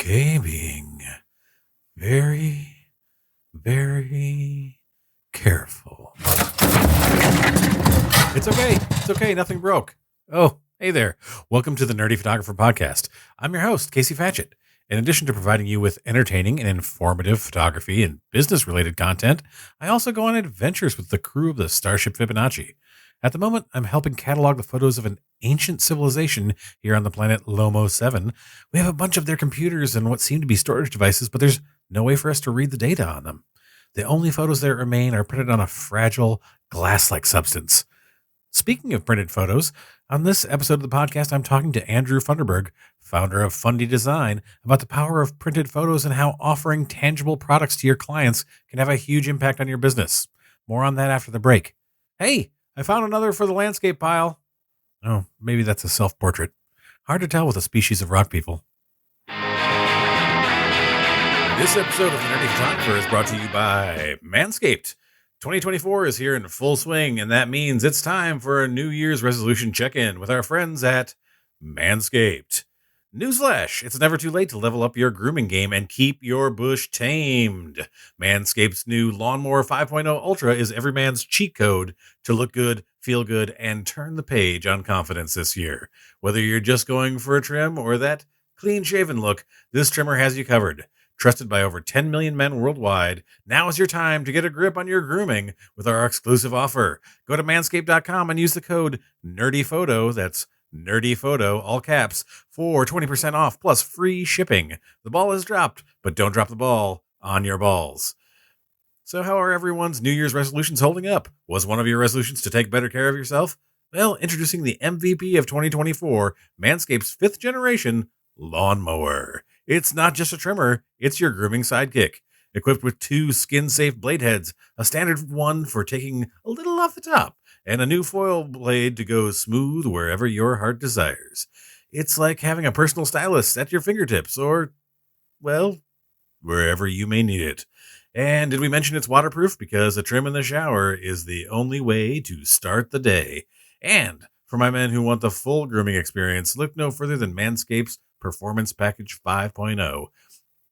Okay, being very, very careful. It's okay. It's okay. Nothing broke. Oh, hey there. Welcome to the Nerdy Photographer Podcast. I'm your host, Casey Fatchett. In addition to providing you with entertaining and informative photography and business-related content, I also go on adventures with the crew of the Starship Fibonacci. At the moment, I'm helping catalog the photos of an ancient civilization here on the planet Lomo 7. We have a bunch of their computers and what seem to be storage devices, but there's no way for us to read the data on them. The only photos that remain are printed on a fragile, glass-like substance. Speaking of printed photos, on this episode of the podcast, I'm talking to Andrew Funderburg, founder of Fundy Design, about the power of printed photos and how offering tangible products to your clients can have a huge impact on your business. More on that after the break. Hey, I found another for the landscape pile. Oh, maybe that's a self-portrait. Hard to tell with a species of rock people. This episode of The Nerdy Photographer is brought to you by Manscaped. 2024 is here in full swing, and that means it's time for a New Year's resolution check-in with our friends at Manscaped. Newsflash, it's never too late to level up your grooming game and keep your bush tamed. Manscaped's new Lawnmower 5.0 Ultra is every man's cheat code to look good, feel good, and turn the page on confidence this year. Whether you're just going for a trim or that clean-shaven look, this trimmer has you covered. Trusted by over 10 million men worldwide, now is your time to get a grip on your grooming with our exclusive offer. Go to manscaped.com and use the code NERDYPHOTO, that's NERDYPHOTO, all caps, for 20% off plus free shipping. The ball is dropped, but don't drop the ball on your balls. So how are everyone's New Year's resolutions holding up? Was one of your resolutions to take better care of yourself? Well, introducing the MVP of 2024, Manscaped's 5th generation lawnmower. It's not just a trimmer, it's your grooming sidekick. Equipped with 2 skin-safe blade heads, a standard one for taking a little off the top, and a new foil blade to go smooth wherever your heart desires. It's like having a personal stylist at your fingertips, or, well, wherever you may need it. And did we mention it's waterproof? Because a trim in the shower is the only way to start the day. And for my men who want the full grooming experience, look no further than Manscaped's Performance Package 5.0.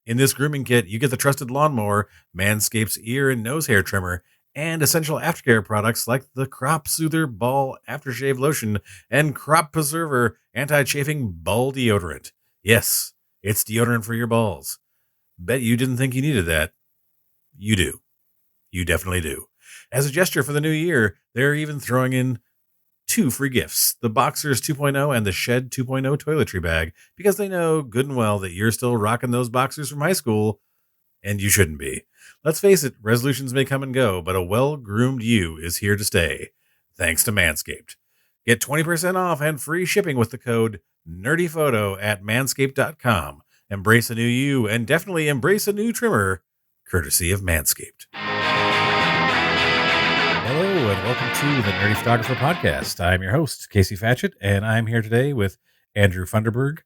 In this grooming kit, you get the trusted lawnmower, Manscaped's ear and nose hair trimmer, and essential aftercare products like the Crop Soother Ball Aftershave Lotion and Crop Preserver Anti-Chafing Ball Deodorant. Yes, it's deodorant for your balls. Bet you didn't think you needed that. You do. You definitely do. As a gesture for the new year, they're even throwing in 2 free gifts, the Boxers 2.0 and the Shed 2.0 toiletry bag, because they know good and well that you're still rocking those boxers from high school, and you shouldn't be. Let's face it, resolutions may come and go, but a well-groomed you is here to stay, thanks to Manscaped. Get 20% off and free shipping with the code NERDYPHOTO at manscaped.com. Embrace a new you, and definitely embrace a new trimmer, courtesy of Manscaped. Hello, and welcome to the Nerdy Photographer Podcast. I'm your host, Casey Fatchett, and I'm here today with Andrew Funderburg,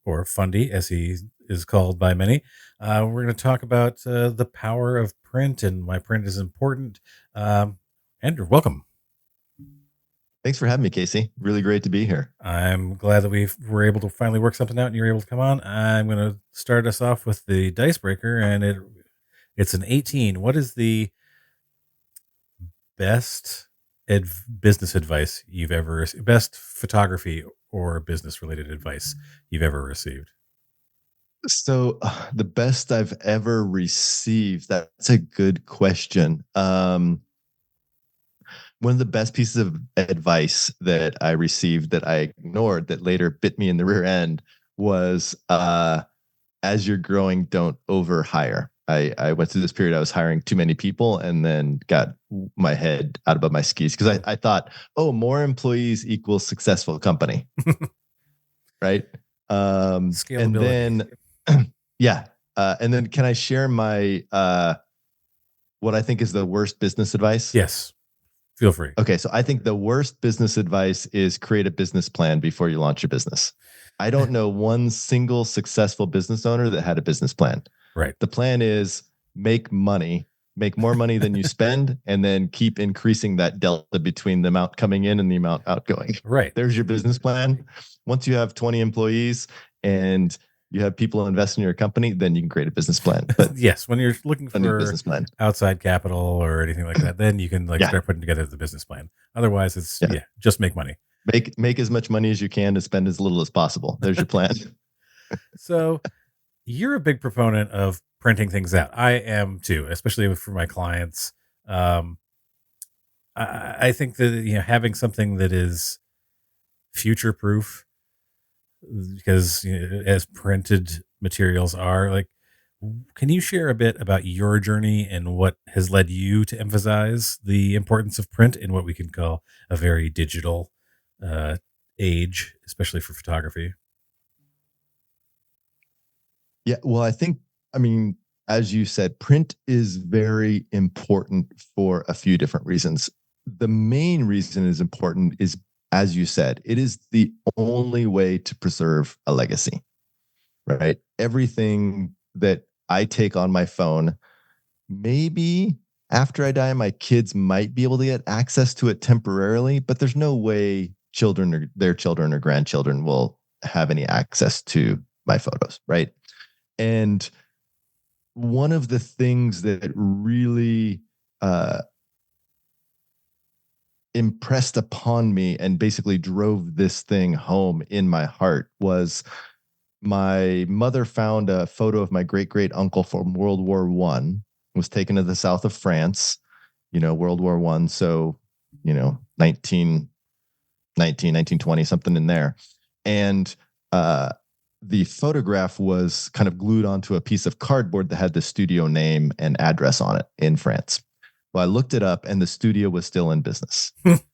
or Fundy, as he is called by many. We're going to talk about the power of print and why print is important. Andrew, welcome. Thanks for having me, Casey. Really great to be here. I'm glad that we were able to finally work something out and you're able to come on. I'm going to start us off with the dice breaker, and it's an 18. What is the best business advice you've ever received? Best photography or business related advice you've ever received? So the best I've ever received, that's a good question. One of the best pieces of advice that I received that I ignored that later bit me in the rear end was, as you're growing, don't overhire. I went through this period, I was hiring too many people and then got my head out above my skis because I thought, oh, more employees equals successful company. Right. And then, yeah. And then can I share my, what I think is the worst business advice? Yes. Feel free. Okay. So I think the worst business advice is create a business plan before you launch your business. I don't know one single successful business owner that had a business plan. Right. The plan is make money, make more money than you spend, and then keep increasing that delta between the amount coming in and the amount outgoing. Right. There's your business plan. Once you have 20 employees and you have people invest in your company, then you can create a business plan. But Yes, when you're looking a new for business plan. outside capital or anything like that, then you can like Yeah. start putting together the business plan. Otherwise, it's Yeah. just make money. Make as much money as you can and spend as little as possible. There's your plan. So you're a big proponent of printing things out. I am too, especially for my clients. Um, I think that having something that is future proof, because as printed materials are, like, can you share a bit about your journey and what has led you to emphasize the importance of print in what we can call a very digital uh, age, especially for photography? Yeah. Well, I mean, as you said, print is very important for a few different reasons. The main reason is important is, as you said, it is the only way to preserve a legacy, right? Everything that I take on my phone, maybe after I die, my kids might be able to get access to it temporarily, but there's no way children or their children or grandchildren will have any access to my photos, right? And one of the things that really uh, impressed upon me and basically drove this thing home in my heart was my mother found a photo of my great great uncle from World War One. Was taken to the south of France, World War One. So, 1920, something in there. And uh, the photograph was kind of glued onto a piece of cardboard that had the studio name and address on it in France. Well, I looked it up and the studio was still in business.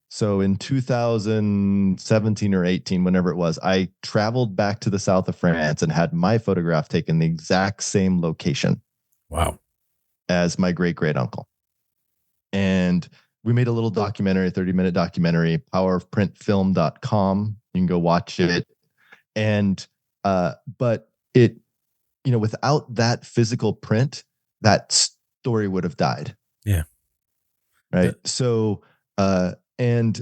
So in 2017 or 18, whenever it was, I traveled back to the south of France and had my photograph taken the exact same location. Wow. As my great great uncle. And we made a little documentary, a 30-minute documentary, powerofprintfilm.com. You can go watch it. And but it, without that physical print, that story would have died. Yeah. Right. So and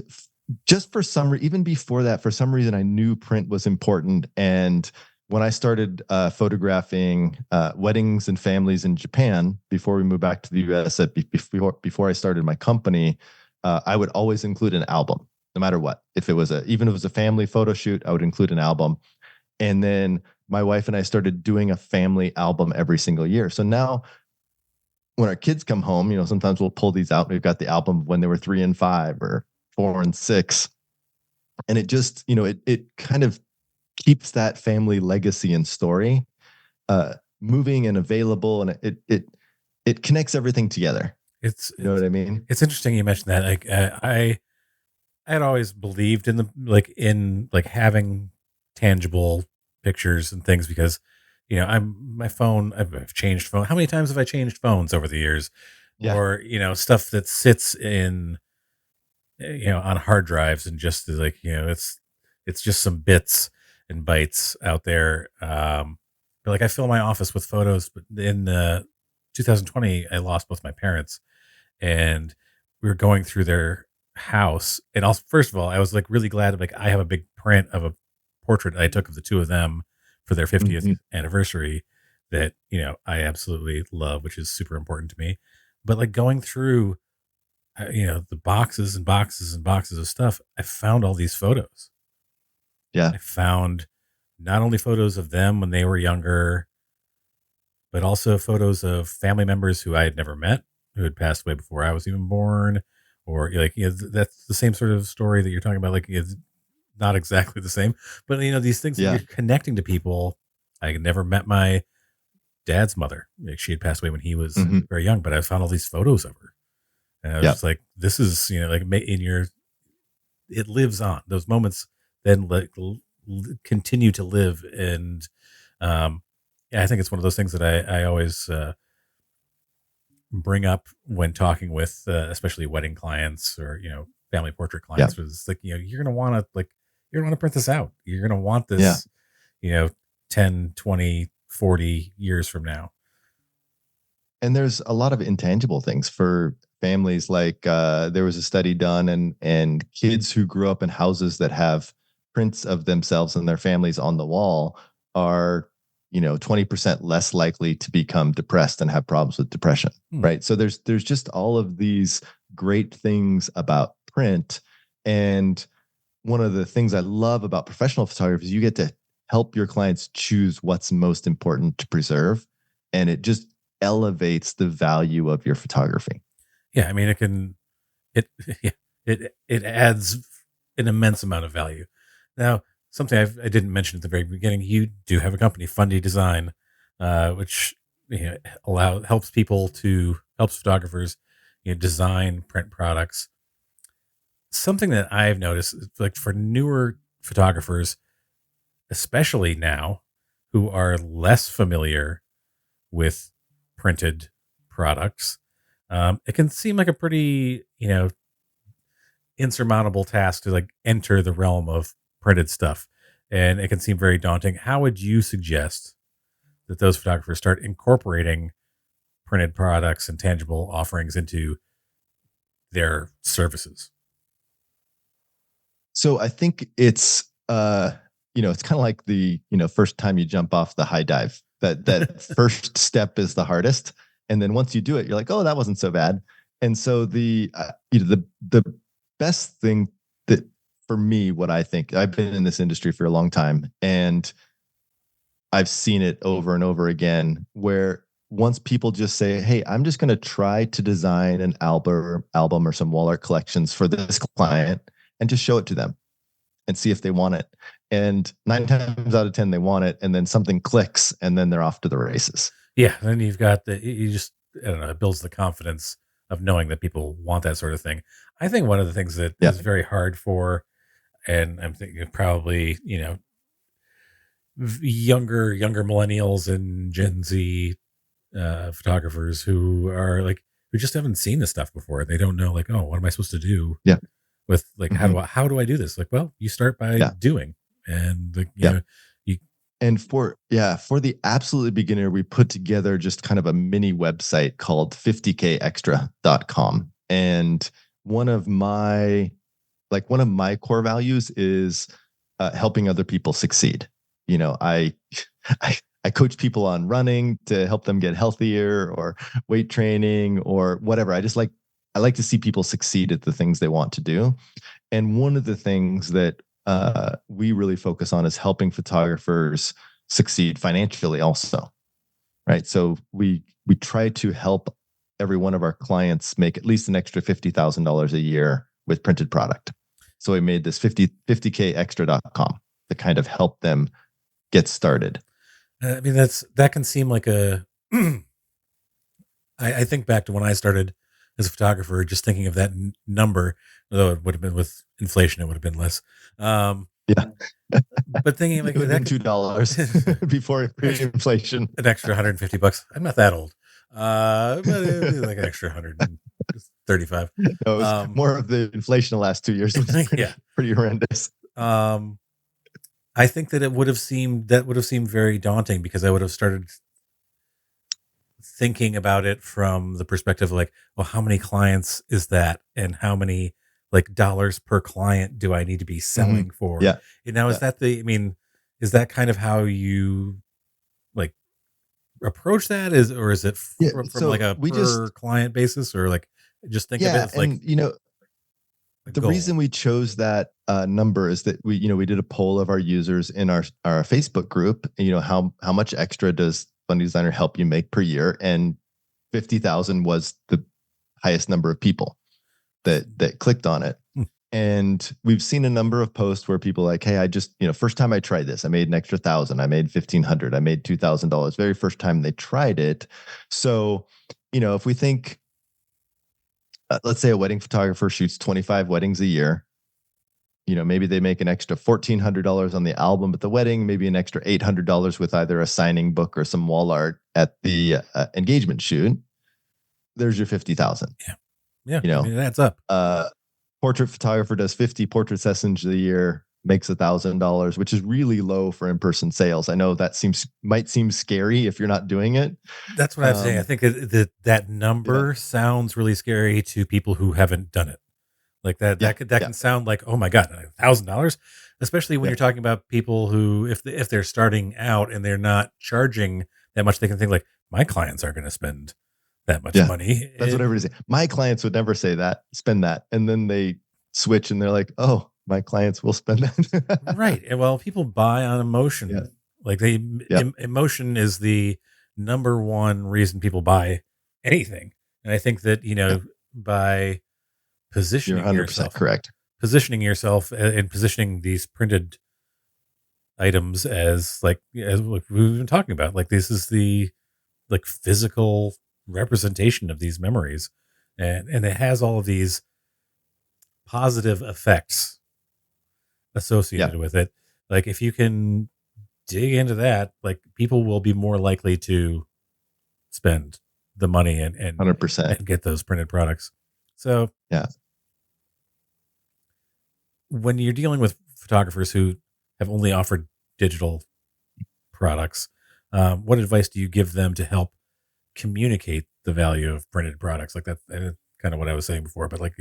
just for even before that, for some reason I knew print was important. And when I started photographing weddings and families in Japan before we moved back to the US, before I started my company, I would always include an album, no matter what. Even if it was a family photo shoot, I would include an album. And then my wife and I started doing a family album every single year. So now when our kids come home, sometimes we'll pull these out. We've got the album when they were 3 and 5 or 4 and 6. And it just, it kind of keeps that family legacy and story moving and available, and it connects everything together. It's You know what I mean? it's interesting you mentioned that. Like I had always believed in in having tangible pictures and things because my phone. I've changed phone. How many times have I changed phones over the years? Yeah. Or stuff that sits in on hard drives and just is like it's just some bits and bytes out there. But like I fill my office with photos, but in 2020 I lost both my parents, and we were going through their house. And also, first of all, I was like really glad, like I have a big print of a portrait I took of the two of them for their 50th anniversary that I absolutely love, which is super important to me. But like going through the boxes and boxes and boxes of stuff, I found all these photos. Yeah. I found not only photos of them when they were younger, but also photos of family members who I had never met, who had passed away before I was even born, or like that's the same sort of story that you're talking about. Like it's not exactly the same, but these things that Yeah. you're connecting to people. I had never met my dad's mother; like she had passed away when he was very young, but I found all these photos of her, and I was just like, "This is like in your." It lives on. Those moments then like continue to live, and yeah, I think it's one of those things that I always bring up when talking with especially wedding clients or family portrait clients. Was like you're gonna want to print this out. You're gonna want this you know 10, 20, 40 years from now. And there's a lot of intangible things for families. Like there was a study done, and kids who grew up in houses that have prints of themselves and their families on the wall are 20% less likely to become depressed and have problems with depression, right? So there's just all of these great things about print. And one of the things I love about professional photography is you get to help your clients choose what's most important to preserve, and it just elevates the value of your photography. Yeah, I mean, it yeah, it adds an immense amount of value. Now, something I didn't mention at the very beginning, you do have a company, Fundy Design, which helps photographers, design print products. Something that I've noticed, like for newer photographers, especially now, who are less familiar with printed products, it can seem like a pretty, insurmountable task to like enter the realm of printed stuff. And it can seem very daunting. How would you suggest that those photographers start incorporating printed products and tangible offerings into their services? So I think it's kind of like the, first time you jump off the high dive. That first step is the hardest, and then once you do it, you're like, oh, that wasn't so bad. And so the best thing that for me, what I think, I've been in this industry for a long time, and I've seen it over and over again, where once people just say, hey, I'm just going to try to design an album or some wall art collections for this client and just show it to them and see if they want it. And 9 times out of 10, they want it. And then something clicks and then they're off to the races. Yeah. Then you've got you just, I don't know, it builds the confidence of knowing that people want that sort of thing. I think one of the things that is very hard for, and I'm thinking probably, younger millennials and Gen Z photographers who just haven't seen this stuff before. They don't know, like, oh, what am I supposed to do? Yeah. With like, how do I do this? Like, well, you start by doing, and and for the absolute beginner, we put together just kind of a mini website called 50kextra.com. And one of my core values is helping other people succeed. I coach people on running to help them get healthier, or weight training, or whatever. I like to see people succeed at the things they want to do. And one of the things that we really focus on is helping photographers succeed financially also, right? So we try to help every one of our clients make at least an extra $50,000 a year with printed product. So we made this 50kextra.com to kind of help them get started. I mean, that can seem like a I think back to when I started as a photographer, just thinking of that number, although it would have been with inflation, it would have been less. But thinking like it would have been $2 before inflation, an extra $150. I'm not that old, but it'd be like an extra 135. No, it was more of the inflation the last 2 years. Was pretty horrendous. I think that would have seemed very daunting, because I would have started thinking about it from the perspective of like, well, how many clients is that, and how many like dollars per client do I need to be selling for? Yeah. Now, is that kind of how you like approach that? Or is it from like a per client basis, or like just think of it as like, the reason we chose that number is that we did a poll of our users in our Facebook group. How much extra does Fundy Designer help you make per year? And 50,000 was the highest number of people that clicked on it. And we've seen a number of posts where people are like, hey, I just, first time I tried this, I made an extra 1,000, I made 1,500, I made $2,000, very first time they tried it. So, if we think, let's say a wedding photographer shoots 25 weddings a year, maybe they make an extra $1,400 on the album at the wedding, maybe an extra $800 with either a signing book or some wall art at the engagement shoot. There's your 50,000. Yeah. I mean, it adds up. Portrait photographer does 50 portrait sessions a year, makes $1,000, which is really low for in-person sales. I know that might seem scary if you're not doing it. That's what I'm saying. I think that number sounds really scary to people who haven't done it. Like that can sound like, oh my God, $1,000. especially when Yeah. you're talking about people who, if they're starting out and they're not charging that much, they can think like, my clients aren't going to spend that much Yeah. money. That's what everybody say. My clients would never say that, spend that. And then they switch and they're like, oh, my clients will spend that. Right. And well, people buy on Yeah. emotion. Like Yeah. emotion is the number one reason people buy anything. And I think that, Yeah. by You're positioning 100% yourself, correct. and positioning these printed items as like we've been talking about, like this is the like physical representation of these memories. And it has all of these positive effects Yeah. associated with it. Like if you can dig into that, like people will be more likely to spend the money and 100%. get those printed products. So Yeah. when you're dealing with photographers who have only offered digital products, what advice do you give them to help communicate the value of printed products? Like that, and kind of what I was saying before, but like,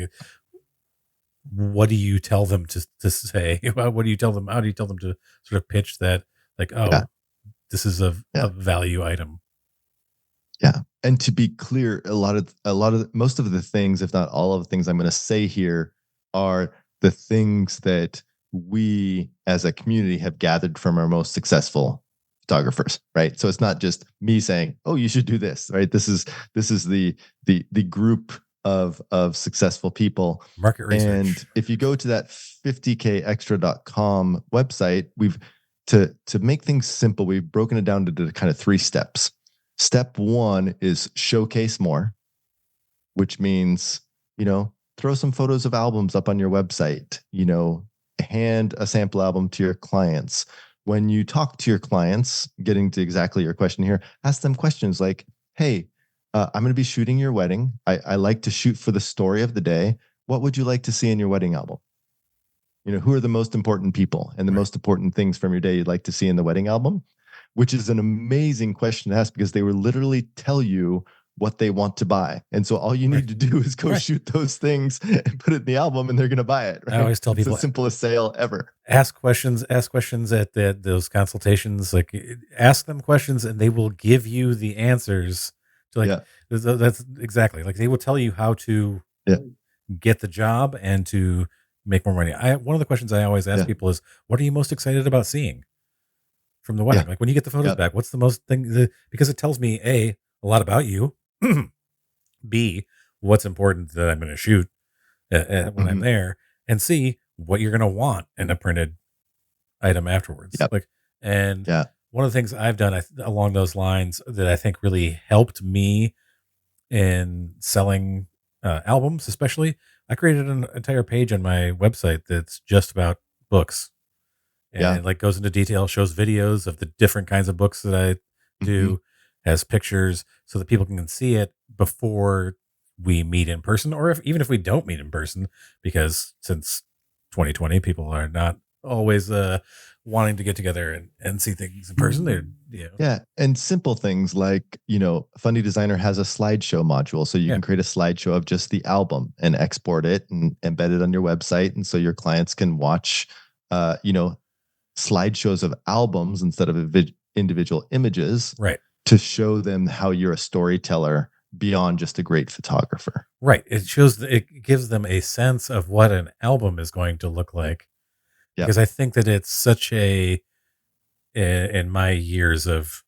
what do you tell them to say? What do you tell them? How do you tell them to sort of pitch that? Like, Yeah. oh, this is Yeah. a value item. Yeah. And to be clear, most of the things, if not all of the things I'm going to say here, are the things that we as a community have gathered from our most successful photographers, right? So it's not just me saying, "Oh, you should do this," right? This is the group of successful people. Market And research. if you go to that 50kextra.com website, we've to make things simple, we've broken it down to kind of 3 steps. Step 1 is showcase more, which means, throw some photos of albums up on your website, hand a sample album to your clients. When you talk to your clients, getting to exactly your question here, ask them questions like, hey, I'm going to be shooting your wedding. I like to shoot for the story of the day. What would you like to see in your wedding album? Who are the most important people and the Right. most important things from your day you'd like to see in the wedding album? Which is an amazing question to ask because they will literally tell you what they want to buy. And so all you Right. need to do is go Right. shoot those things and put it in the album and they're going to buy it. I Right. always tell It's the people, simplest sale ever. ask questions at those consultations. Like ask them questions and they will give you the answers to like, Yeah. that's exactly like they will tell you how to Yeah. get the job and to make more money. One of the questions I always ask Yeah. people is, what are you most excited about seeing from the Yeah. wedding? Like when you get the photos Yeah. back, what's the most because it tells me a lot about you, B, what's important that I'm going to shoot when I'm Mhm. there, and C, what you're going to want in a printed item afterwards. Yep. Like, and Yeah. one of the things I've done along those lines that I think really helped me in selling albums, especially, I created an entire page on my website that's just about books and Yeah. it like goes into detail, shows videos of the different kinds of books that I Mhm. do, has pictures so that people can see it before we meet in person, or even if we don't meet in person, because since 2020, people are not always wanting to get together and see things in person. They're Yeah, and simple things like, Fundy Designer has a slideshow module, so you yeah, can create a slideshow of just the album and export it and embed it on your website, and so your clients can watch, uh, you know, slideshows of albums instead of individual images right. to show them how you're a storyteller beyond just a great photographer. Right. It gives them a sense of what an album is going to look like Yeah. because I think that it's such in my years of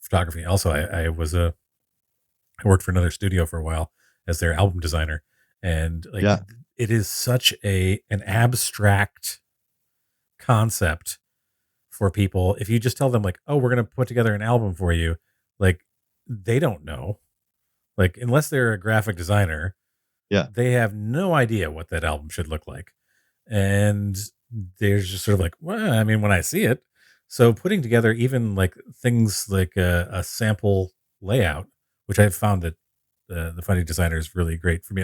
photography. Also, I worked for another studio for a while as their album designer, and like Yeah. it is such an abstract concept for people. If you just tell them like, "Oh, we're going to put together an album for you," like they don't know. Like unless they're a graphic designer, Yeah. they have no idea what that album should look like. And there's just sort of like, well, I mean, when I see it. So putting together even like things like a sample layout, which I've found that the Funny Designer is really great for me.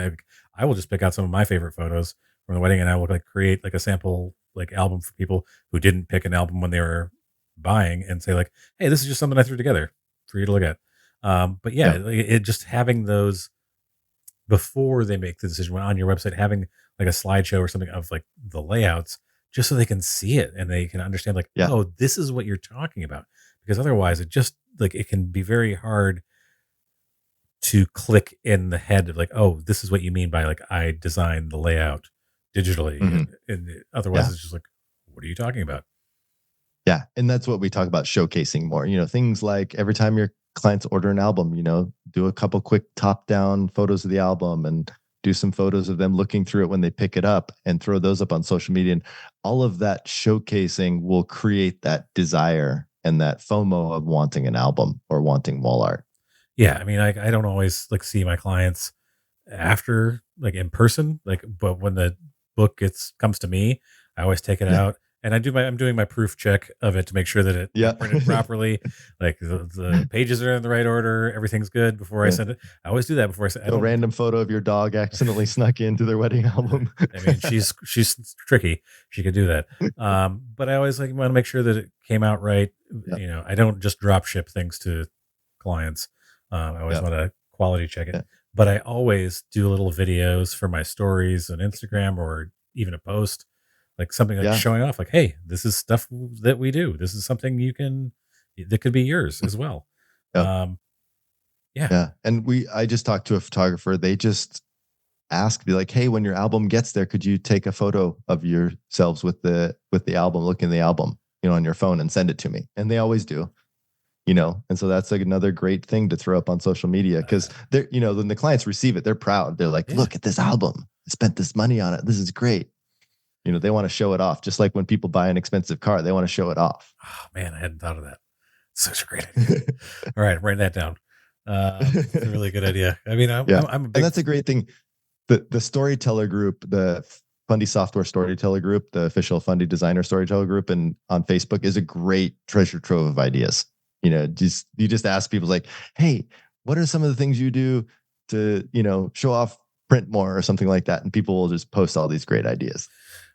I will just pick out some of my favorite photos from the wedding and I will like create like a sample like album for people who didn't pick an album when they were buying and say like, hey, this is just something I threw together for you to look at. But yeah, Yeah. it just having those before they make the decision on your website, having like a slideshow or something of like the layouts just so they can see it and they can understand like, Yeah. oh, this is what you're talking about. Because otherwise it just like it can be very hard to click in the head of like, oh, this is what you mean by like I designed the layout digitally. Mhm. And otherwise Yeah. it's just like, what are you talking about? Yeah. And that's what we talk about showcasing more. Things like every time your clients order an album, do a couple quick top down photos of the album and do some photos of them looking through it when they pick it up and throw those up on social media. And all of that showcasing will create that desire and that FOMO of wanting an album or wanting wall art. Yeah. I mean, I don't always like see my clients after like in person, like, but when the book comes to me, I always take it Yeah. out and I'm doing my proof check of it to make sure that it Yeah. like printed properly, like the pages are in the right order, everything's good before I Yeah. send it. I always do that before I send. I No don't. random photo of your dog accidentally snuck into their wedding album. I mean, she's tricky. She could do that. But I always like want to make sure that it came out right. Yeah. I don't just drop ship things to clients. I always Yeah. want to quality check it. Yeah. But I always do little videos for my stories on Instagram or even a post, like something like Yeah. showing off, like, hey, this is stuff that we do. This is something that could be yours as well. Yeah. Um, yeah, Yeah. And I just talked to a photographer. They just be like, hey, when your album gets there, could you take a photo of yourselves with the album, look in the album, on your phone and send it to me? And they always do. And so that's like another great thing to throw up on social media because they're, when the clients receive it, they're proud. They're like, yeah. look at this album. I spent this money on it. This is great. They want to show it off. Just like when people buy an expensive car, they want to show it off. Oh man, I hadn't thought of that. Such a great idea. All right, write that down. It's a really good idea. I mean, I'm a big, and that's a great thing. The storyteller group, the Fundy software storyteller group, the official Fundy designer storyteller group, and on Facebook is a great treasure trove of ideas. You just ask people like, hey, what are some of the things you do to, show off print more or something like that? And people will just post all these great ideas.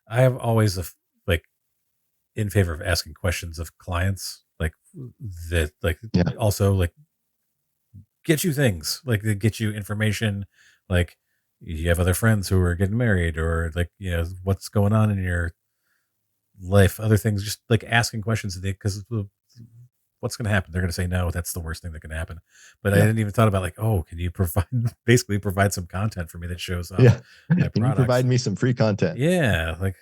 I have always like in favor of asking questions of clients, like that, like also like get you things, like they get you information, like you have other friends who are getting married or like, what's going on in your life, other things, just like asking questions because what's going to happen? They're going to say no. That's the worst thing that can happen. But I didn't even thought about like, oh, can you provide some content for me that shows up my Can you provide me some free content? Yeah, like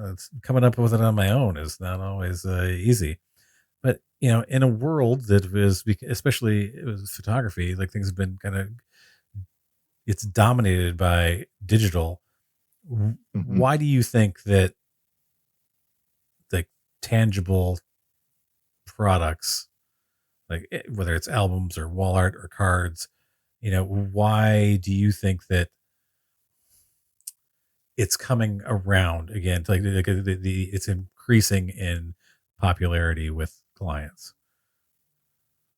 it's coming up with it on my own is not always easy. But in a world that was, especially it was photography, like things have been it's dominated by digital. Mm-hmm. Why do you think that like tangible products, like whether it's albums or wall art or cards, why do you think that it's coming around again? Like it's increasing in popularity with clients.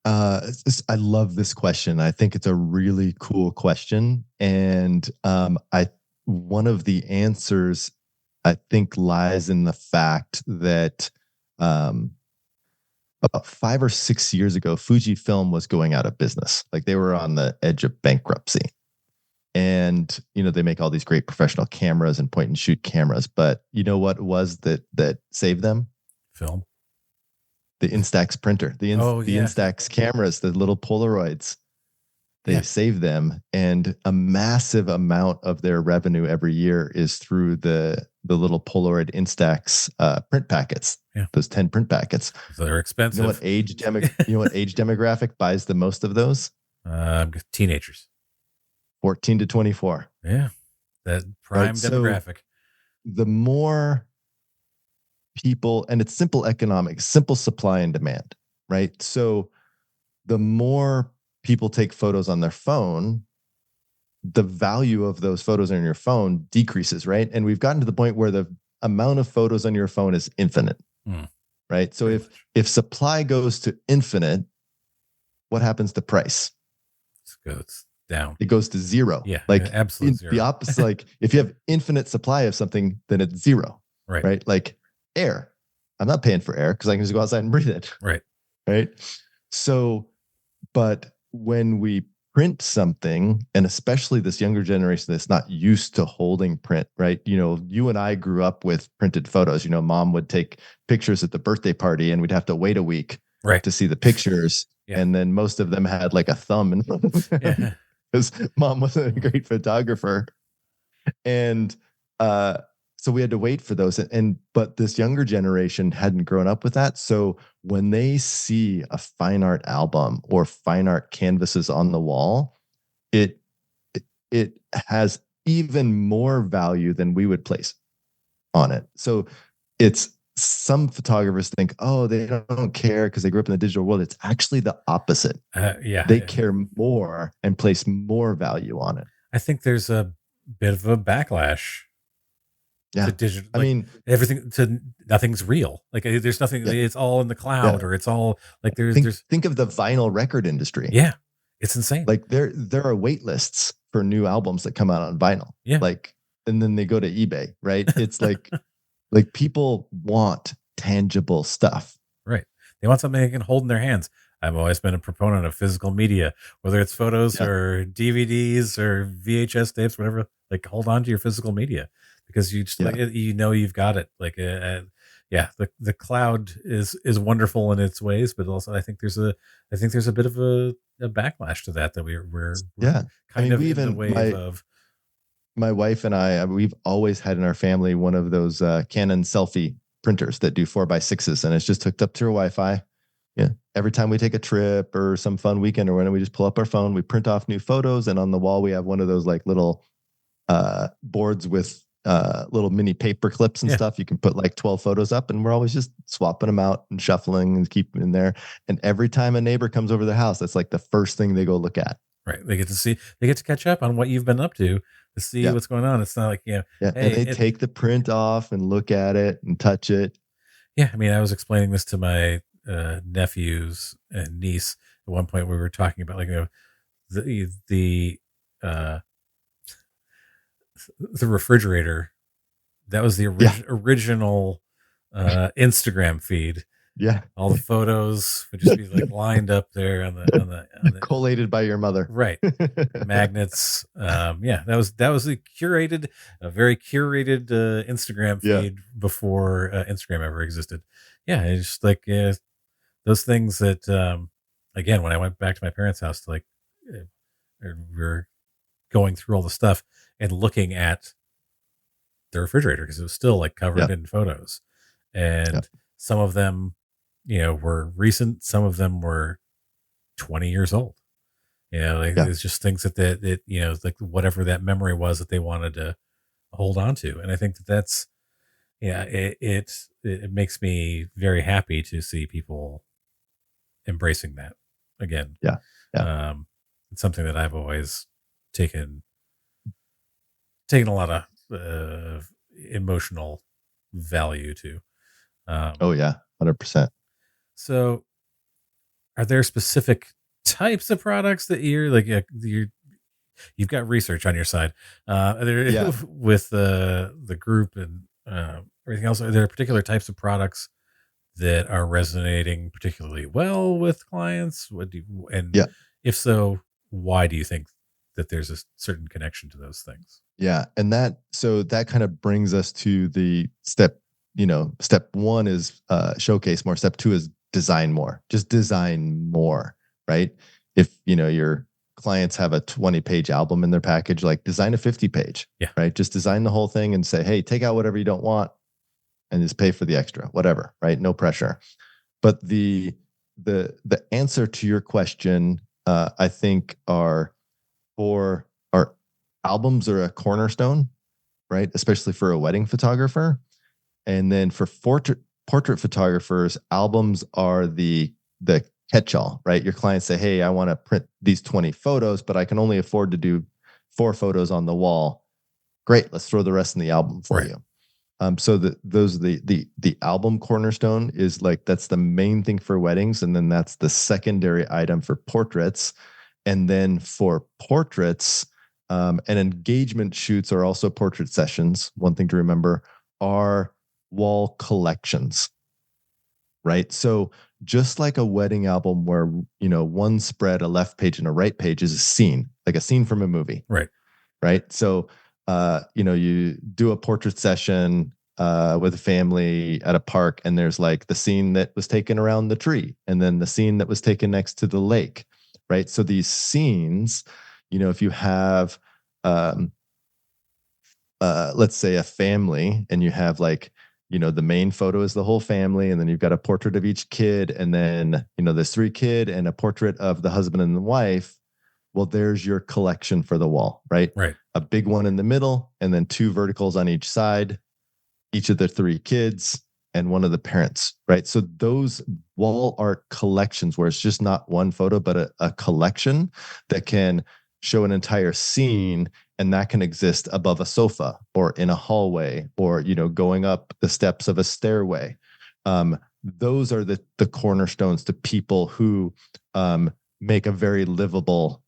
I love this question. I think it's a really cool question, and one of the answers I think lies in the fact that about 5 or 6 years ago, Fujifilm was going out of business. Like they were on the edge of bankruptcy. And they make all these great professional cameras and point and shoot cameras, but you know what was that saved them? Film. The Instax printer, the Instax cameras, the little Polaroids. They save them, and a massive amount of their revenue every year is through the little Polaroid Instax print packets. Yeah. Those 10 print packets. So they're expensive. You know what age demographic buys the most of those? Teenagers. 14 to 24. Yeah, that prime demographic. So the more people, and it's simple economics, simple supply and demand, right? So the more people take photos on their phone, the value of those photos on your phone decreases, right? And we've gotten to the point where the amount of photos on your phone is infinite, right? So if supply goes to infinite, what happens to price? It goes down. It goes to zero. Yeah, like absolute zero. The opposite, like if you have infinite supply of something, then it's zero, right? Like air. I'm not paying for air because I can just go outside and breathe it. Right. So, but when we print something, and especially this younger generation that's not used to holding print, right? You and I grew up with printed photos. Mom would take pictures at the birthday party and we'd have to wait a week Right. to see the pictures. Yeah. And then most of them had like a thumb in front of them Yeah. because mom wasn't a great photographer. And so we had to wait for those. But this younger generation hadn't grown up with that. So when they see a fine art album or fine art canvases on the wall, it has even more value than we would place on it. So it's some photographers think, oh, they don't care because they grew up in the digital world. It's actually the opposite. Yeah. They care more and place more value on it. I think there's a bit of a backlash Yeah. to digital. I mean, everything to nothing's real. Like there's nothing. Yeah. It's all in the cloud, Yeah. or it's all like think of the vinyl record industry. Yeah, it's insane. Like there are wait lists for new albums that come out on vinyl. Yeah. Like, and then they go to eBay, right? It's like people want tangible stuff. Right. They want something they can hold in their hands. I've always been a proponent of physical media, whether it's photos or DVDs or VHS tapes, whatever. Like, hold on to your physical media because you just you've got it. Like, the cloud is wonderful in its ways, but also I think there's a bit of a backlash to that we're kind of in the wave of. My wife and I, we've always had in our family one of those Canon selfie printers that do 4x6s, and it's just hooked up to your Wi-Fi. Yeah. Every time we take a trip or some fun weekend or when we just pull up our phone, we print off new photos, and on the wall we have one of those like little boards with little mini paper clips and stuff. You can put like 12 photos up, and we're always just swapping them out and shuffling and keeping them in there. And every time a neighbor comes over the house, that's like the first thing they go look at. Right. They get to catch up on what you've been up to see what's going on. It's not like, Hey, and they take the print off and look at it and touch it. Yeah. I mean, I was explaining this to my nephews and niece at one point. We were talking about the refrigerator. That was the original Instagram feed. Yeah, all the photos would just be like lined up there on the collated by your mother, right? Magnets. That was a very curated Instagram feed before Instagram ever existed. Yeah, it's just like those things that again, when I went back to my parents' house, we were going through all the stuff and looking at the refrigerator because it was still like covered in photos, and some of them were recent, some of them were 20 years old. It's just things that like whatever that memory was that they wanted to hold on to. And I think that's it makes me very happy to see people embracing that again. It's something that I've always taken a lot of emotional value to. 100%. So are there specific types of products that you've got research on your side with the group and everything else? Are there particular types of products that are resonating particularly well with clients? If so, why do you think that there's a certain connection to those things? Yeah. And that kind of brings us to the step one is showcase more. Step two is design more. Just design more, right? If your clients have a 20-page album in their package, like design a 50-page, right? Just design the whole thing and say, hey, take out whatever you don't want and just pay for the extra, whatever, right? No pressure. But the answer to your question, I think are for our albums are a cornerstone, right? Especially for a wedding photographer. And then for portrait photographers, albums are the catch-all, right? Your clients say, hey, I want to print these 20 photos, but I can only afford to do 4 photos on the wall. Great, let's throw the rest in the album for you. So the album cornerstone is like, that's the main thing for weddings. And then that's the secondary item for portraits. And then for portraits, and engagement shoots are also portrait sessions. One thing to remember are wall collections, right? So just like a wedding album where, one spread, a left page and a right page is a scene, like a scene from a movie. Right. Right. So, you do a portrait session with a family at a park, and there's like the scene that was taken around the tree, and then the scene that was taken next to the lake. Right. So these scenes, if you have, um, let's say a family, and you have like, the main photo is the whole family, and then you've got a portrait of each kid, and then, there's 3 kid and a portrait of the husband and the wife. Well, there's your collection for the wall, right? Right. A big one in the middle, and then 2 verticals on each side, each of the 3 kids and one of the parents, right? So those wall art collections, where it's just not one photo, but a collection that can show an entire scene, and that can exist above a sofa or in a hallway, or going up the steps of a stairway. Those are the cornerstones to people who make a very livable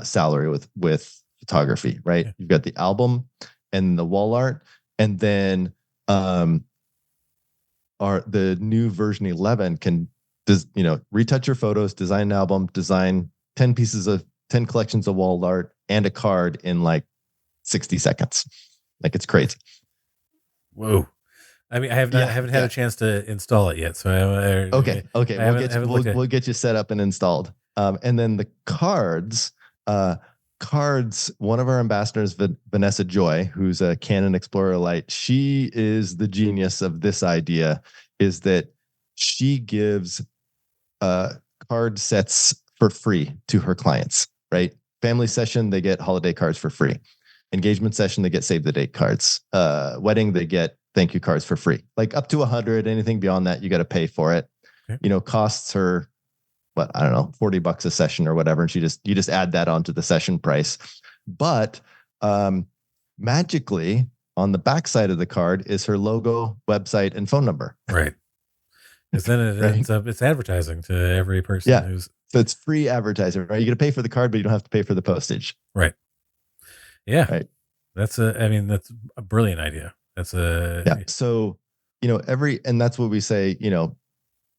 salary with photography, right? Yeah. You've got the album and the wall art, and then the new version 11 can retouch your photos, design an album, design 10 collections of wall art and a card in like 60 seconds. Like, it's crazy. Whoa. I mean, I haven't had a chance to install it yet. So Okay. we'll We'll get you set up and installed. And then the cards, one of our ambassadors, Vanessa Joy, who's a Canon Explorer Light, she is the genius of this idea, is that she gives card sets for free to her clients, right? Family session, they get holiday cards for free. Engagement session, they get save the date cards. Wedding, they get thank you cards for free. Like up to 100, anything beyond that, you got to pay for it. Okay. Costs her, I don't know, $40 a session or whatever. And you just add that onto the session price. But magically, on the backside of the card is her logo, website, and phone number. Right. Because then it's advertising to every person who's. So it's free advertising, right? You got to pay for the card, but you don't have to pay for the postage. Right. Yeah. Right. That's a brilliant idea. So, and that's what we say,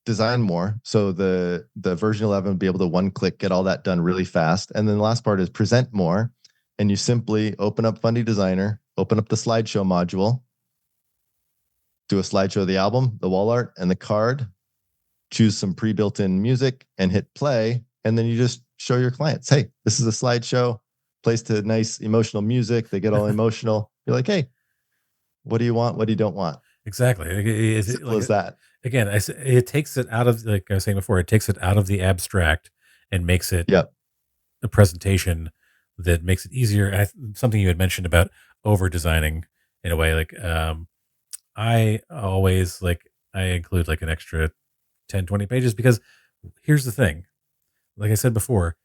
design more. So the version 11 will be able to one click, get all that done really fast. And then the last part is present more. And you simply open up Fundy Designer, open up the slideshow module, do a slideshow of the album, the wall art, and the card, choose some pre-built in music and hit play. And then you just show your clients, hey, this is a slideshow, plays to nice emotional music. They get all emotional. You're like, hey, what do you want? What do you don't want? Exactly. Simple as that. Again, it takes it out of, like I was saying before, it takes it out of the abstract and makes it a presentation that makes it easier. Something you had mentioned about over designing in a way, like I always I include like an extra 10, 20 pages, because here's the thing. Like I said before,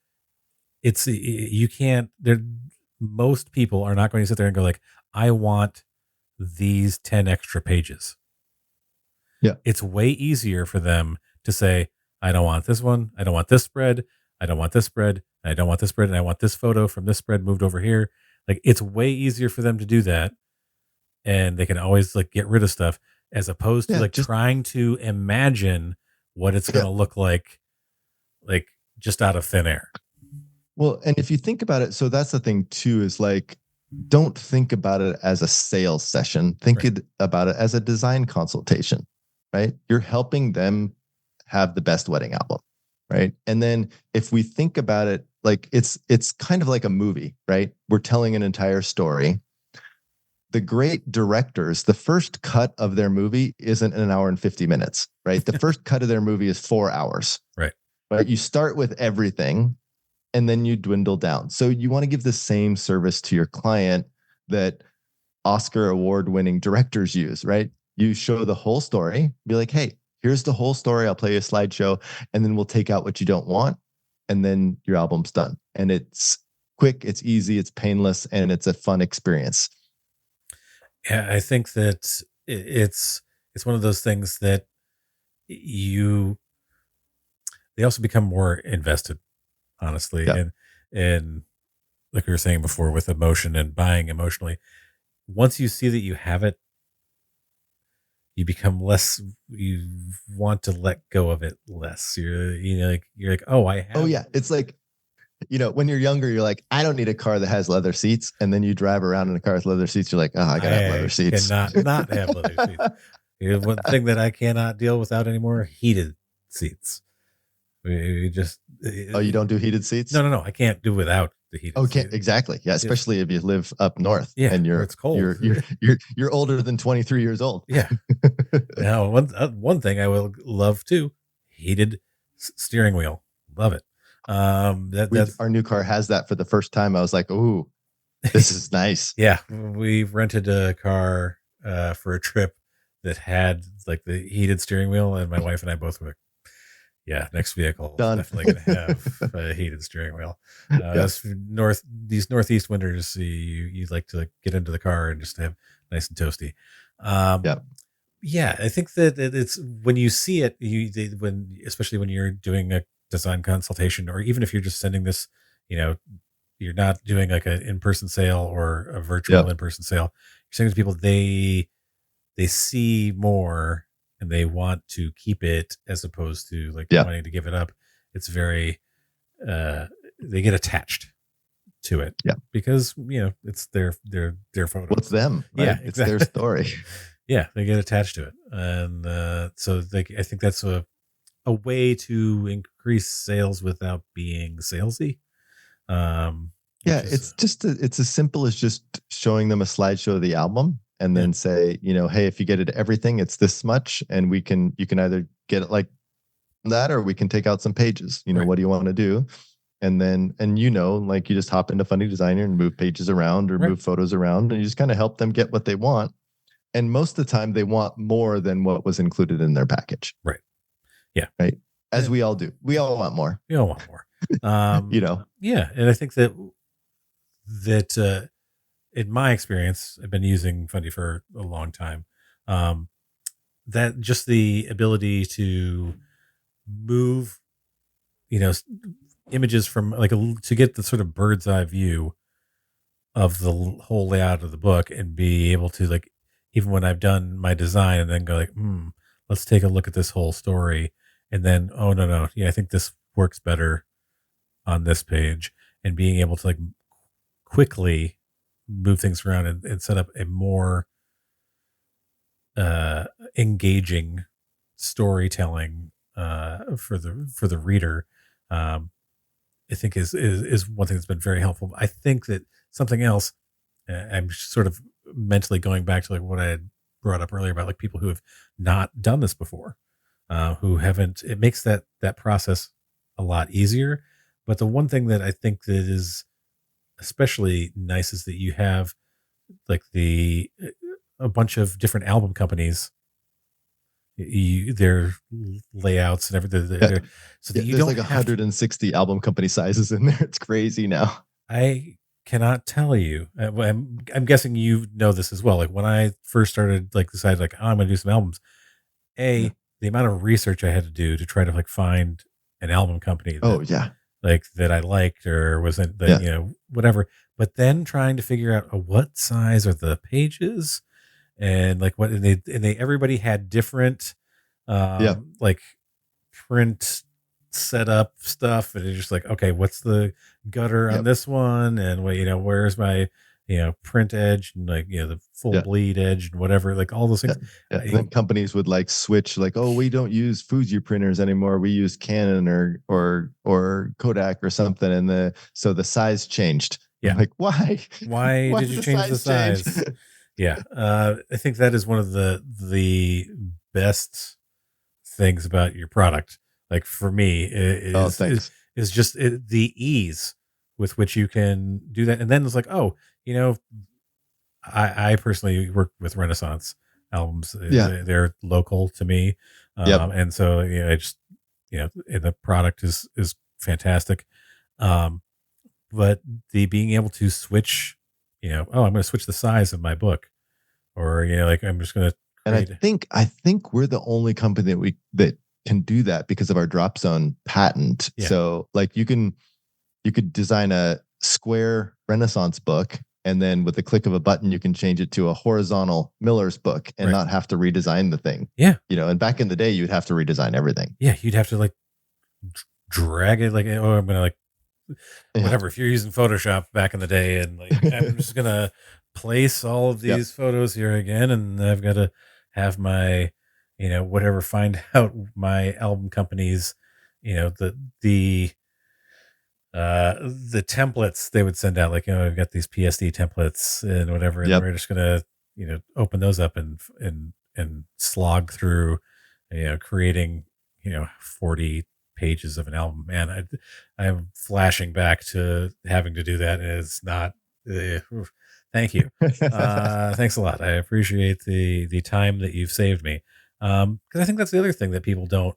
most people are not going to sit there and go like, I want these 10 extra pages. Yeah. It's way easier for them to say, I don't want this one. I don't want this spread. I don't want this spread. I don't want this spread. And I want this photo from this spread moved over here. Like, it's way easier for them to do that. And they can always get rid of stuff, as opposed to trying to imagine what it's going to look like just out of thin air. Well, and if you think about it, so that's the thing too, is don't think about it as a sales session. Think about it as a design consultation, right? You're helping them have the best wedding album, right? And then if we think about it, it's kind of like a movie, right? We're telling an entire story. The great directors, the first cut of their movie isn't an hour and 50 minutes, right? The first cut of their movie is 4 hours. Right. But you start with everything, and then you dwindle down. So you want to give the same service to your client that Oscar award-winning directors use, right? You show the whole story, be like, hey, here's the whole story. I'll play a slideshow, and then we'll take out what you don't want, and then your album's done. And it's quick, it's easy, it's painless, and it's a fun experience. Yeah, I think that it's one of those things that they also become more invested, honestly. And like we were saying before, with emotion and buying emotionally, once you see that you have it, you become less, you want to let go of it less. You're like, oh, I Oh have. yeah, it's like, when you're younger, you're like, I don't need a car that has leather seats. And then you drive around in a car with leather seats. You're like, oh, I gotta have leather I seats. cannot not have leather seats. One thing that I cannot deal without anymore: heated seats. We just Oh, you don't do heated seats? no. I can't do without the heated Okay, seat. exactly. Yeah, It's, especially if you live up north yeah, and where you're it's cold. you're older than 23 years old. Yeah. Now, one thing I will love too: heated steering wheel. Love it. That's Our new car has that for the first time. I was like, "Ooh, this is nice." yeah. We rented a car for a trip that had like the heated steering wheel, and my wife and I both were like, yeah, next vehicle is Done. definitely going to have a heated steering wheel. Yeah. These northeast winters, you like to like get into the car and just have nice and toasty. Um, Yeah. yeah, I think that it's when you see it, especially when you're doing a design consultation, or even if you're just sending this, you know, you're not doing like an in-person sale or a virtual Yeah. in-person sale. You're saying to people they see more and they want to keep it as opposed to like Yeah. wanting to give it up. It's very uh they get attached to it Yeah. because it's their photos. Well, it's them, Yeah, right? It's their exactly. story. Yeah, they get attached to it, and so I think that's a way to increase sales without being salesy. Yeah, Which is it's just it's as simple as just showing them a slideshow of the album and yeah, then say, hey, if you get it everything, it's this much, and you can either get it like that or we can take out some pages. right, What do you want to do? And then like you just hop into Fundy Designer and move pages around or right, move photos around, and you just kind of help them get what they want. And most of the time they want more than what was included in their package. right. Yeah, Right. As yeah. we all do. We all want more. We all want more. You know. Yeah, and I think that in my experience, I've been using Fundy for a long time. Um, that just the ability to move, you know, s- images from like to get the sort of bird's eye view of the whole layout of the book and be able to like, even when I've done my design and then go like, let's take a look at this whole story. And then, oh, no. Yeah, I think this works better on this page, and being able to like quickly move things around and set up a more uh, engaging storytelling for the reader. Um, I think is one thing that's been very helpful. I think that something else. I'm sort of mentally going back to like what I had brought up earlier about like people who have not done this before, who haven't. It makes that process a lot easier. But the one thing that I think that is especially nice is that you have like a bunch of different album companies, their layouts and everything, Yeah. so that Yeah, you there's don't like have to. 160 album company sizes in there. It's crazy now. I cannot tell you. Well, I'm guessing you know this as well. Like when I first started, like decided like, oh, I'm going to do some albums. Yeah. The amount of research I had to do to try to like find an album company Oh yeah. that I liked or wasn't that Yeah. whatever. But then trying to figure out what size are the pages and like what and they everybody had different Yeah. like print setup stuff, and it's just like, okay, what's the gutter on Yep. this one, and what where's my print edge and like the full Yeah. bleed edge and whatever, like all those Yeah. things. Yeah. And then companies would like switch, like, oh, we don't use Fuji printers anymore. We use Canon or Kodak or something. And so the size changed. Yeah, I'm like, why? why Why did did you the change the size change? size? Yeah, I think that is one of the best things about your product, like for me, Oh, is thanks. is just the ease with which you can do that. And then it's like, oh, you know, I personally work with Renaissance albums. Yeah. They're local to me, Yep. and so I just and the product is fantastic. Um, but the being able to switch, oh, I'm going to switch the size of my book, or like I'm just going to And I create. think I think we're the only company that can do that because of our drop zone patent. Yeah, So like you could design a square Renaissance book and then with the click of a button, you can change it to a horizontal Miller's book and Right. not have to redesign the thing. Yeah. And back in the day, you'd have to redesign everything. Yeah. You'd have to like drag it like, oh, I'm gonna like Yeah. whatever. If you're using Photoshop back in the day, and like I'm just gonna place all of Yep. these photos here again, and I've got to have my, whatever, find out my album company's, the the templates they would send out, like, I've got these PSD templates and whatever, and Yep. we're just gonna, open those up and slog through, creating, 40 pages of an album. Man, I'm flashing back to having to do that, and it's not. Oof. Thank you. Thanks a lot. I appreciate the time that you've saved me. Because I think that's the other thing that people don't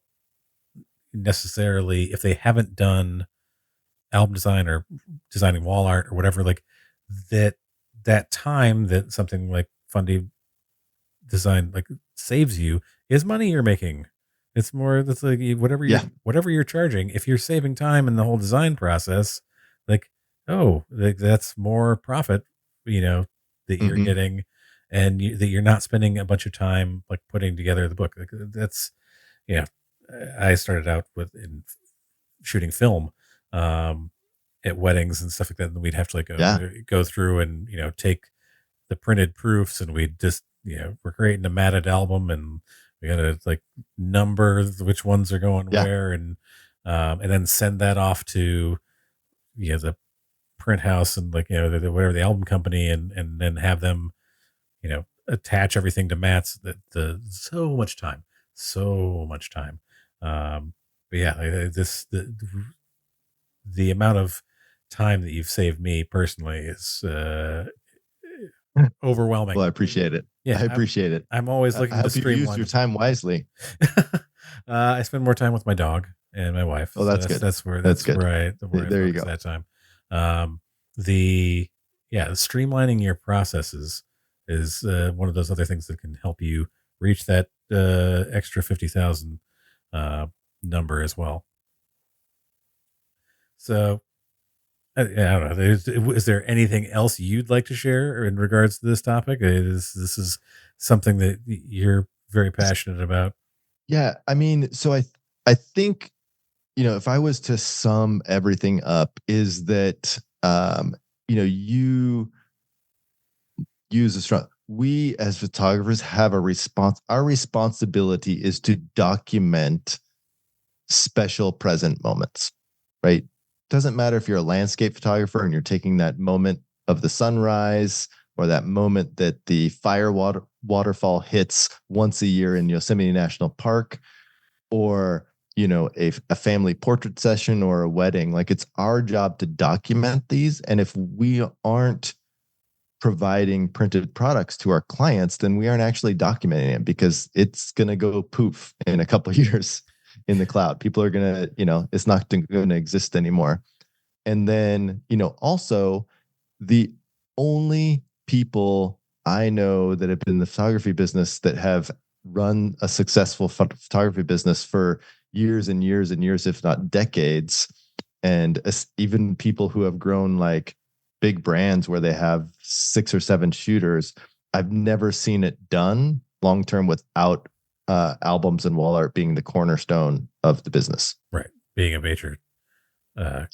necessarily, if they haven't done album design or designing wall art or whatever, like that that time that something like Fundy Design like saves you is money you're making. It's more that's like Yeah. whatever you're charging. If you're saving time in the whole design process, like, oh, like that's more profit, that you're Hmm. getting, and that you're not spending a bunch of time like putting together the book. Like that's, yeah. I started out with in shooting film, um, at weddings and stuff like that. And we'd have to like Yeah. go through and take the printed proofs, and we'd just we're creating a matted album, and we gotta like number which ones are going Yeah. where, and then send that off to the print house, and like whatever the album company, and then have them attach everything to mats. That the so much time. But yeah, this the amount of time that you've saved me personally is overwhelming. Well, I appreciate it. Yeah, I I'm appreciate it. I'm always I looking to hope you use streamline your this. time wisely. I spend more time with my dog and my wife, Oh, so that's that's good. that's where That's that's good. where I There you focus go. that time. Um, the yeah, streamlining your processes is one of those other things that can help you reach that extra 50,000 uh, number as well. So I don't know. Is there anything else you'd like to share in regards to this topic? This is something that you're very passionate about. Yeah, I mean, so I think, if I was to sum everything up, is that you use a strong we as photographers have a response our responsibility is to document special present moments, right? Doesn't matter if you're a landscape photographer and you're taking that moment of the sunrise or that moment that the waterfall hits once a year in Yosemite National Park, or a family portrait session or a wedding. Like, it's our job to document these, and if we aren't providing printed products to our clients, then we aren't actually documenting it, because it's going to go poof in a couple of years in the cloud. People are going to, it's not going to exist anymore. And then, also, the only people I know that have been in the photography business that have run a successful photography business for years and years and years, if not decades, and even people who have grown like big brands where they have 6 or 7 shooters, I've never seen it done long term without albums and wall art being the cornerstone of the business. Right. Being a major uh,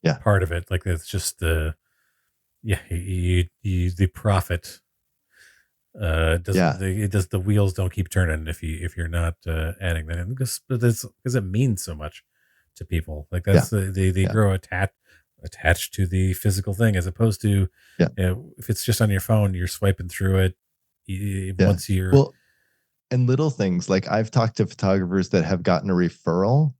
Yeah. part of it. Like it's just the profit doesn't Yeah. the wheels don't keep turning if you're not adding that in, because it means so much to people. Like Yeah. that's they Yeah. grow attached to the physical thing, as opposed to Yeah. if it's just on your phone, you're swiping through it. Yeah. Once you're Well, and little things like I've talked to photographers that have gotten a referral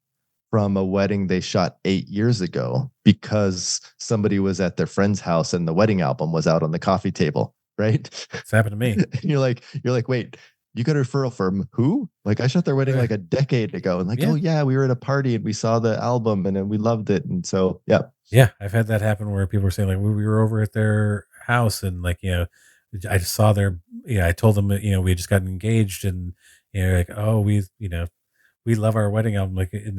from a wedding they shot 8 years ago because somebody was at their friend's house and the wedding album was out on the coffee table, right? it's happened to me. And you're like, wait, you got a referral from who? Like, I shot their wedding like a decade ago, and like, Yeah. oh yeah, we were at a party and we saw the album and then we loved it, and so yeah. Yeah, I've had that happen where people were saying like we were over at their house, and like I just saw their I told them that we had just gotten engaged, and like, oh, we love our wedding album, like, and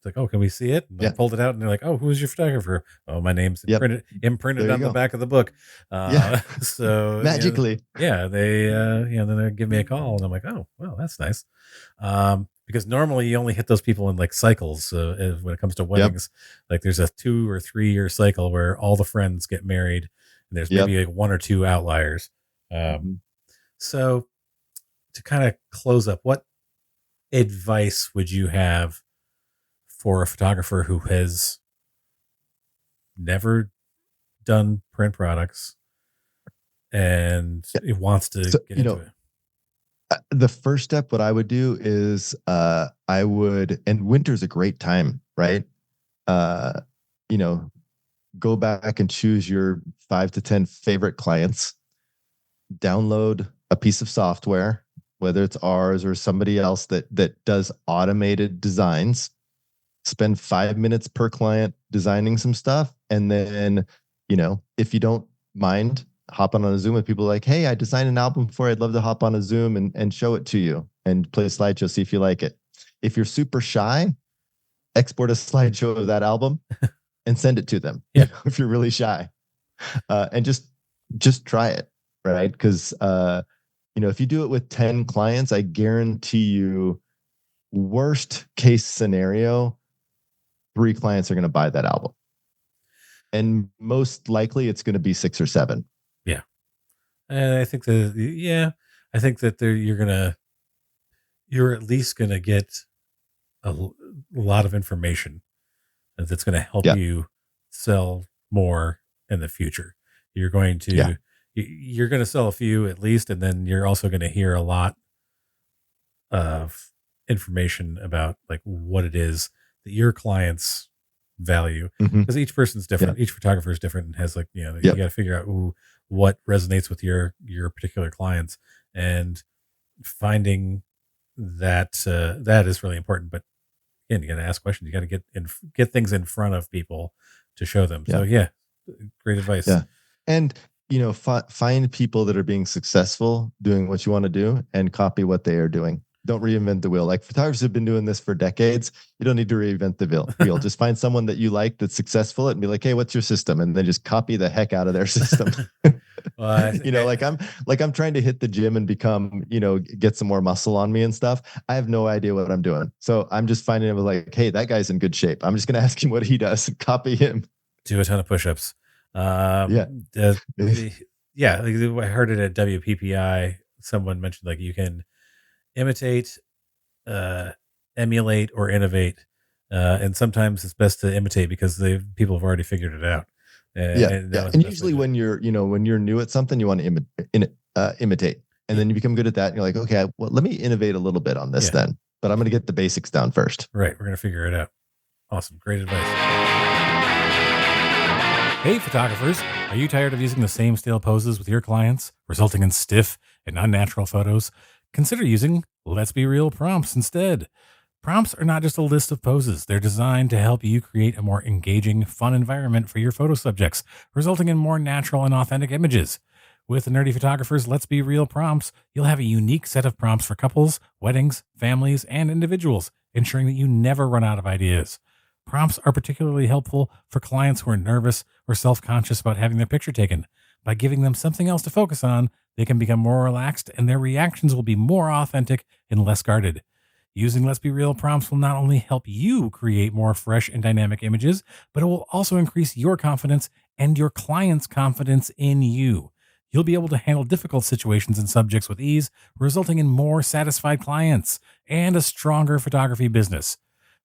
like, oh, can we see it? And I Yeah. pulled it out, and they're like, oh, who's your photographer? Oh, my name's Yep. imprinted There you on the go. back of the book. Yeah. So Magically. yeah, they then they give me a call, and I'm like, oh, well, that's nice. Because normally you only hit those people in like cycles when it comes to Yep. weddings. Like there's a 2 or 3 year cycle where all the friends get married, and there's maybe Yep. like 1 or 2 outliers. Um, Mhm. so to kind of close up, what advice would you have for a photographer who has never done print products and Yeah. it wants to So, get into it? the first step, what I would do is I would, and winter's a great time, right? Uh, you know, go back and choose your 5 to 10 favorite clients, download a piece of software, whether it's ours or somebody else that does automated designs. Spend 5 minutes per client designing some stuff, and then if you don't mind, hop on a Zoom with people like, hey, I designed an album before. I'd love to hop on a Zoom and show it to you and play a slideshow, see if you like it. If you're super shy, export a slideshow of that album and send it to them. Yeah. If you're really shy, and just try it, right? Because if you do it with 10 clients, I guarantee you, worst case scenario, 3 clients are going to buy that album, and most likely it's going to be 6 or 7. Yeah. And I think I think that you're at least gonna get a lot of information that's going to help Yeah. you sell more in the future. You're going Yeah. to you're going to sell a few at least, and then you're also going to hear a lot of information about like what it is that your clients value, Mm-hmm. because each person's Yeah. different, each photographer is different, and has like you Yep. got to figure out what resonates with your particular clients, and finding that is really important. But again, you got to ask questions. You got to get things in front of people to show them. So Yeah. yeah, great advice. Yeah. And find people that are being successful doing what you want to do and copy what they are doing. Don't reinvent the wheel. Like, photographers have been doing this for decades. You don't need to reinvent the wheel. Just find someone that you like that's successful at and be like, hey, what's your system? And then just copy the heck out of their system. Well, like I'm trying to hit the gym and become, get some more muscle on me and stuff. I have no idea what I'm doing. So I'm just finding it was like, hey, that guy's in good shape. I'm just going to ask him what he does and copy him. do a ton of push-ups. Yeah. Yeah. Like, I heard it at WPPI. Someone mentioned like you can imitate, emulate, or innovate, and sometimes it's best to imitate because people have already figured it out. Yeah. And Yeah. And usually when you're new at something, you want to imitate, and then you become good at that. And you're like, okay, well, let me innovate a little bit on this then, but I'm going to get the basics down first. Right. We're going to figure it out. Awesome. Great advice. Hey, photographers, are you tired of using the same stale poses with your clients, resulting in stiff and unnatural photos? Consider using Let's Be Real prompts instead. Prompts are not just a list of poses. They're designed to help you create a more engaging, fun environment for your photo subjects, resulting in more natural and authentic images. With Nerdy Photographer's Let's Be Real prompts, you'll have a unique set of prompts for couples, weddings, families, and individuals, ensuring that you never run out of ideas. Prompts are particularly helpful for clients who are nervous or self-conscious about having their picture taken. By giving them something else to focus on, they can become more relaxed and their reactions will be more authentic and less guarded. Using Let's Be Real prompts will not only help you create more fresh and dynamic images, but it will also increase your confidence and your client's confidence in you. You'll be able to handle difficult situations and subjects with ease, resulting in more satisfied clients and a stronger photography business.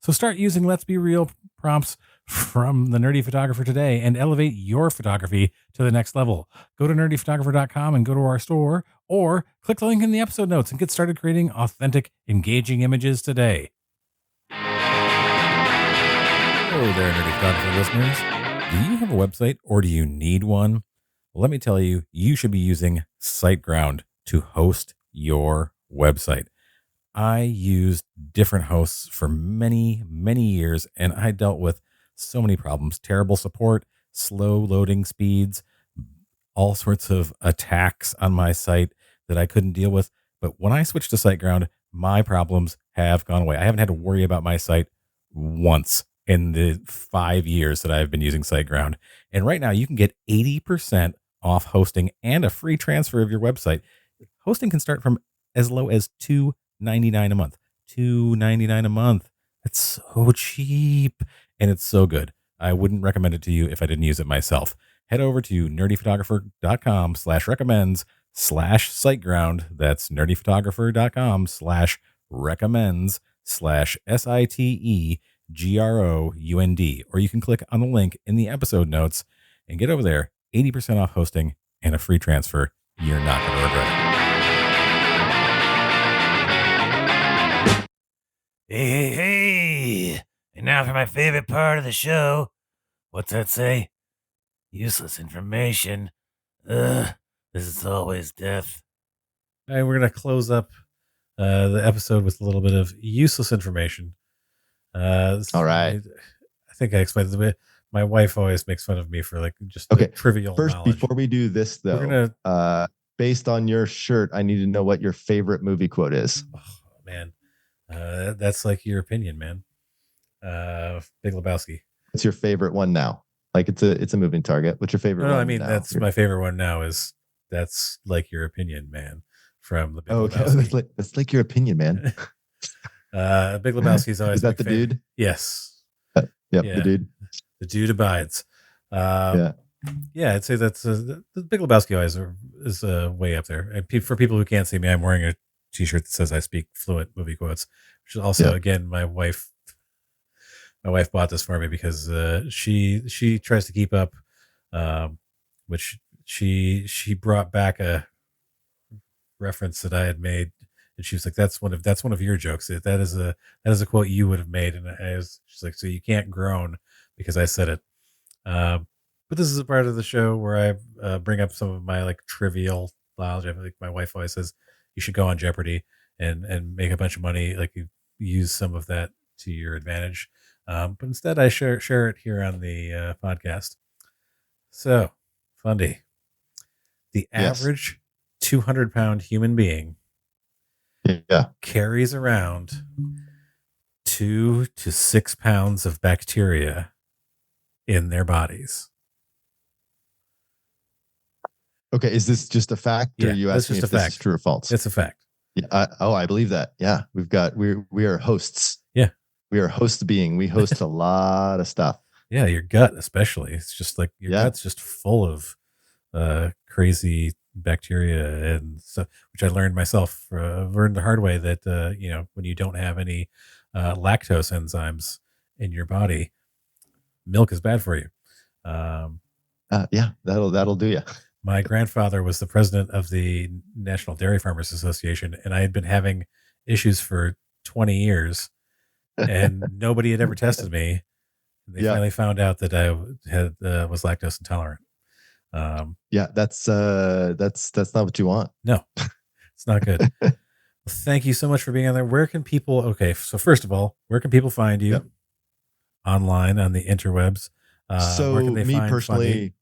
So start using Let's Be Real prompts from the Nerdy Photographer today and elevate your photography to the next level. Go to nerdyphotographer.com and go to our store, or click the link in the episode notes and get started creating authentic, engaging images today. Hello there, Nerdy Photographer listeners. Do you have a website or do you need one? Well, let me tell you, you should be using SiteGround to host your website. I used different hosts for many, many years, and I dealt with so many problems: terrible support, slow loading speeds, all sorts of attacks on my site that I couldn't deal with. But when I switched to SiteGround, my problems have gone away. I haven't had to worry about my site once in the 5 years that I've been using SiteGround. And right now you can get 80% off hosting and a free transfer of your website. Hosting can start from as low as $2.99 a month. $2.99 a month. That's so cheap and it's so good. I wouldn't recommend it to you if I didn't use it myself. Head over to nerdyphotographer.com/recommends/siteground. That's nerdyphotographer.com/recommends/SITEGROUND. Or you can click on the link in the episode notes and get over there. 80% off hosting and a free transfer. You're not going to regret it. Hey. And now for my favorite part of the show. What's that say? Useless information. This is always death. All right, we're going to close up the episode with a little bit of useless information. All right. I think I explained it. My wife always makes fun of me for like just Okay. trivial First, knowledge. before we do this, though, We're gonna, based on your shirt, I need to know what your favorite movie quote is. Oh, man. That's like your opinion, man. Big Lebowski. What's your favorite one now? Like it's a moving target. What's your favorite one? I mean, now? that's my favorite one now is That's Like Your Opinion, Man, from the Big okay. Lebowski. That's like your opinion, man. Big Lebowski's always is that the dude? Yes. Yep, yeah. the dude. The dude abides. Yeah, I'd say that's the Big Lebowski always is way up there. And for people who can't see me, I'm wearing a T-shirt that says I speak fluent movie quotes, which is also again my wife bought this for me because she tries to keep up, which she brought back a reference that I had made, and she was like, that's one of your jokes. That is a quote you would have made. And she's like, so you can't groan because I said it. But this is a part of the show where I bring up some of my like trivial knowledge. I think my wife always says you should go on Jeopardy and make a bunch of money. Like you use some of that to your advantage. But instead I share it here on the podcast. So, Fundy, the average 200-pound human being carries around 2 to 6 pounds of bacteria in their bodies. Okay, is this just a fact, or are you asking me if this is true or false? It's a fact. Yeah. I believe that. Yeah, we are hosts. Yeah, we are host being. We host a lot of stuff. Yeah, your gut especially. It's just like your gut's just full of crazy bacteria and stuff, which I learned myself. Learned the hard way that when you don't have any lactose enzymes in your body, milk is bad for you. That'll do you. My grandfather was the president of the National Dairy Farmers Association, and I had been having issues for 20 years, and nobody had ever tested me. They finally found out that I was lactose intolerant. That's not what you want. No, it's not good. Well, thank you so much for being on there. Where can people? Okay, so first of all, where can people find you online on the interwebs? Where can they find personally?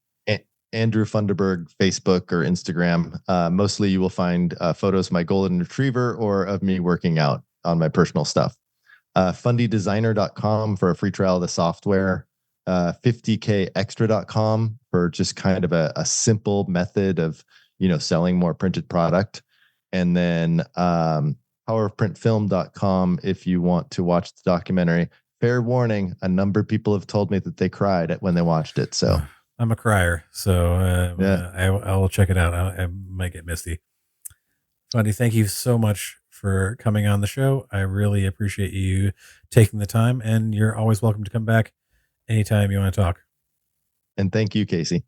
Andrew Funderburg, Facebook or Instagram. Mostly you will find photos of my golden retriever or of me working out on my personal stuff. fundydesigner.com for a free trial of the software. 50kextra.com for just kind of a simple method of, selling more printed product. And then powerofprintfilm.com if you want to watch the documentary. Fair warning, a number of people have told me that they cried when they watched it. So I'm a crier, so I will check it out. I might get misty. Fundy, thank you so much for coming on the show. I really appreciate you taking the time, and you're always welcome to come back anytime you want to talk. And thank you, Casey.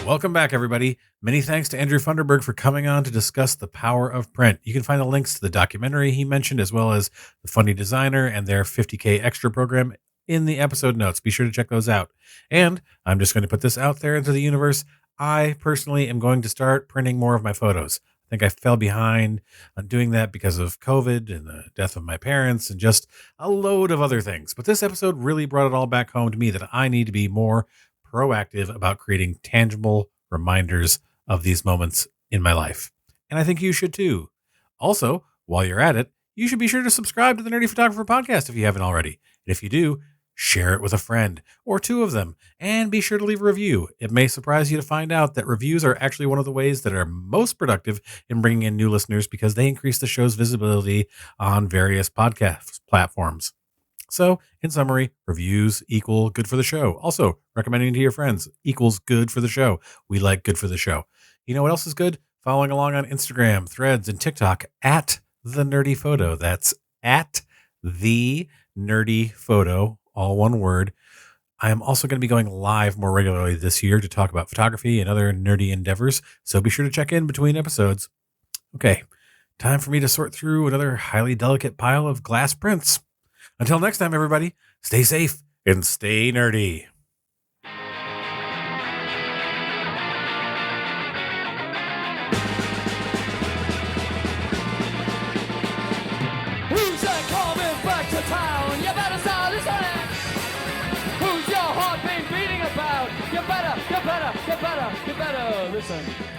Welcome back, everybody. Many thanks to Andrew Funderburg for coming on to discuss the power of print. You can find the links to the documentary he mentioned, as well as the Fundy Designer and their 50K Extra program in the episode notes. Be sure to check those out. And I'm just going to put this out there into the universe. I personally am going to start printing more of my photos. I think I fell behind on doing that because of COVID and the death of my parents and just a load of other things. But this episode really brought it all back home to me that I need to be more proactive about creating tangible reminders of these moments in my life. And I think you should too. Also, while you're at it, you should be sure to subscribe to the Nerdy Photographer Podcast if you haven't already. And if you do, share it with a friend or two of them, and be sure to leave a review. It may surprise you to find out that reviews are actually one of the ways that are most productive in bringing in new listeners because they increase the show's visibility on various podcast platforms. So, in summary, reviews equal good for the show. Also, recommending to your friends equals good for the show. We like good for the show. You know what else is good? Following along on Instagram, Threads, and TikTok at The Nerdy Photo. That's at The Nerdy Photo, all one word. I am also going to be going live more regularly this year to talk about photography and other nerdy endeavors, so be sure to check in between episodes. Okay, time for me to sort through another highly delicate pile of glass prints. Until next time, everybody, stay safe and stay nerdy. Who's that coming back to town? You better start listening. Who's your heart been beating about? You better listen.